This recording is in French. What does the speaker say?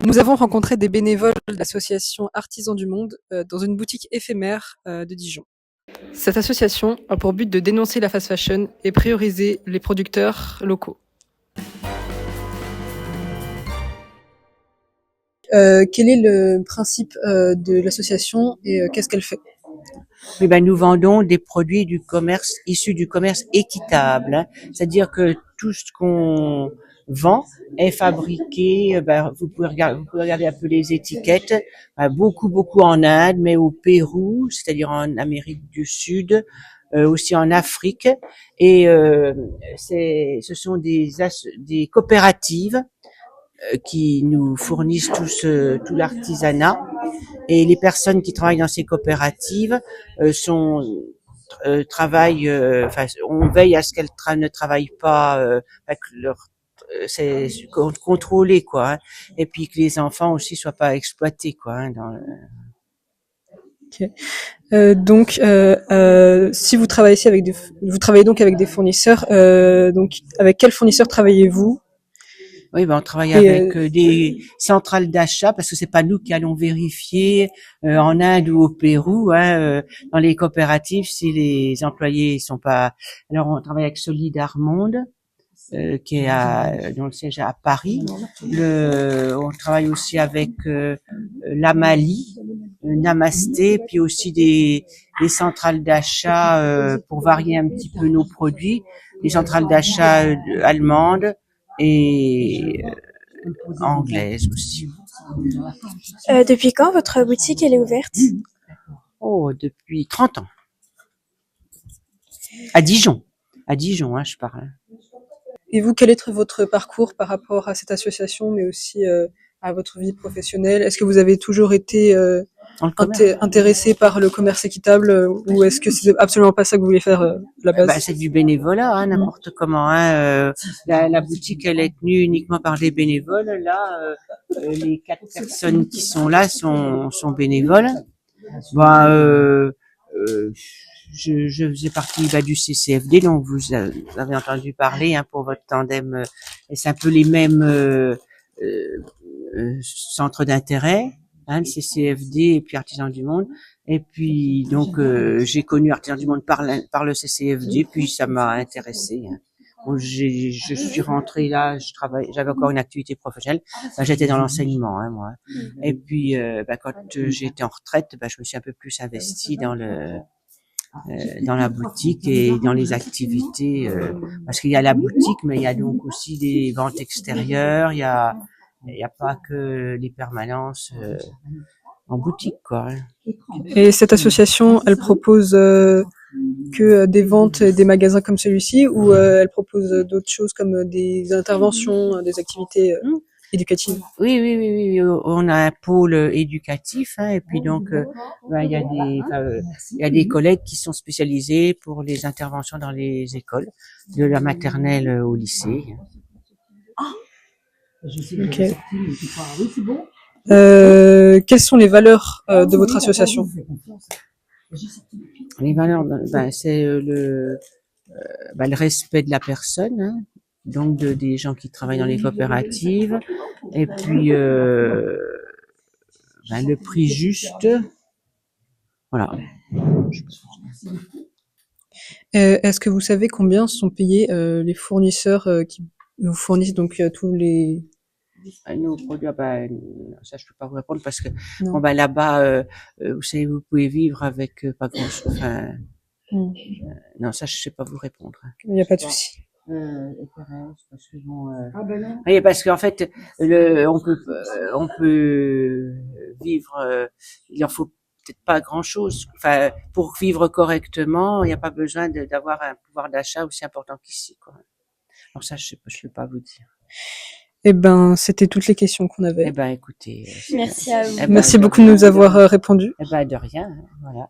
Nous avons rencontré des bénévoles de l'association Artisans du Monde dans une boutique éphémère de Dijon. Cette association a pour but de dénoncer la fast fashion et prioriser les producteurs locaux. Quel est le principe de l'association et qu'est-ce qu'elle fait? Oui, ben, nous vendons des produits du commerce, issus du commerce équitable, hein. C'est-à-dire que tout ce qu'on vend est fabriqué, vous pouvez regarder un peu les étiquettes, beaucoup en Inde, mais au Pérou, c'est-à-dire en Amérique du Sud, aussi en Afrique. Et ce sont des coopératives qui nous fournissent tout l'artisanat. Et les personnes qui travaillent dans ces coopératives travaillent, on veille à ce qu'elles ne travaillent pas, c'est contrôlé, quoi, hein. Et puis que les enfants aussi soient pas exploités, quoi, hein, Okay. Donc, si vous travaillez vous travaillez donc avec des fournisseurs. Donc, avec quels fournisseurs travaillez-vous? Oui, on travaille avec des centrales d'achat parce que c'est pas nous qui allons vérifier en Inde ou au Pérou, hein, dans les coopératives si les employés sont pas. Alors on travaille avec Solidarmonde qui est dont le siège est à Paris. On travaille aussi avec l'Amali, Namasté, puis aussi des centrales d'achat pour varier un petit peu nos produits, des centrales d'achat allemandes et anglaise aussi. Depuis quand votre boutique elle est ouverte? Oh, depuis 30 ans. À Dijon, hein, je parle. Et vous, quel est votre parcours par rapport à cette association, mais aussi à votre vie professionnelle? Est-ce que vous avez toujours été intéressé par le commerce équitable ou est-ce que c'est absolument pas ça que vous voulez faire à la base? C'est du bénévolat, hein, n'importe comment. Hein, la boutique, elle est tenue uniquement par des bénévoles. Là, les 4 personnes qui sont là sont bénévoles. Je faisais partie du CCFD, donc vous avez entendu parler, hein, pour votre tandem. Et c'est un peu les mêmes centres d'intérêt, hein, le CCFD et puis Artisans du Monde. Et puis donc j'ai connu Artisans du Monde par le CCFD, puis ça m'a intéressé, hein. Bon, je suis rentrée là, j'avais encore une activité professionnelle. J'étais dans l'enseignement, hein, moi. Et puis quand j'ai été en retraite, je me suis un peu plus investie dans la boutique et dans les activités, parce qu'il y a la boutique, mais il y a donc aussi des ventes extérieures. Il y a pas que les permanences en boutique, quoi. Et cette association, elle propose que des ventes et des magasins comme celui-ci, ou elle propose d'autres choses comme des interventions, des activités éducatives? Oui. On a un pôle éducatif, hein, et puis donc il y a des collègues qui sont spécialisés pour les interventions dans les écoles, de la maternelle au lycée. Okay. Quelles sont les valeurs de votre association? Les valeurs, c'est le respect de la personne, hein, donc des gens qui travaillent dans les coopératives, et puis le prix juste, voilà. Est-ce que vous savez combien sont payés les fournisseurs qui vous fournissent donc tous les nos produits? Ça je peux pas vous répondre parce que là-bas, vous savez, vous pouvez vivre avec pas grand-chose. Enfin, non, ça je sais pas vous répondre. Il n'y a pas de souci. Parce que oui, parce qu'en fait, on peut vivre. Il en faut peut-être pas grand-chose. Enfin, pour vivre correctement, il n'y a pas besoin d'avoir un pouvoir d'achat aussi important qu'ici, quoi. Alors ça, je peux pas vous dire. Eh ben, c'était toutes les questions qu'on avait. Eh ben, écoutez. Merci à vous. Merci beaucoup de nous avoir répondu. Eh ben, de rien, hein, voilà.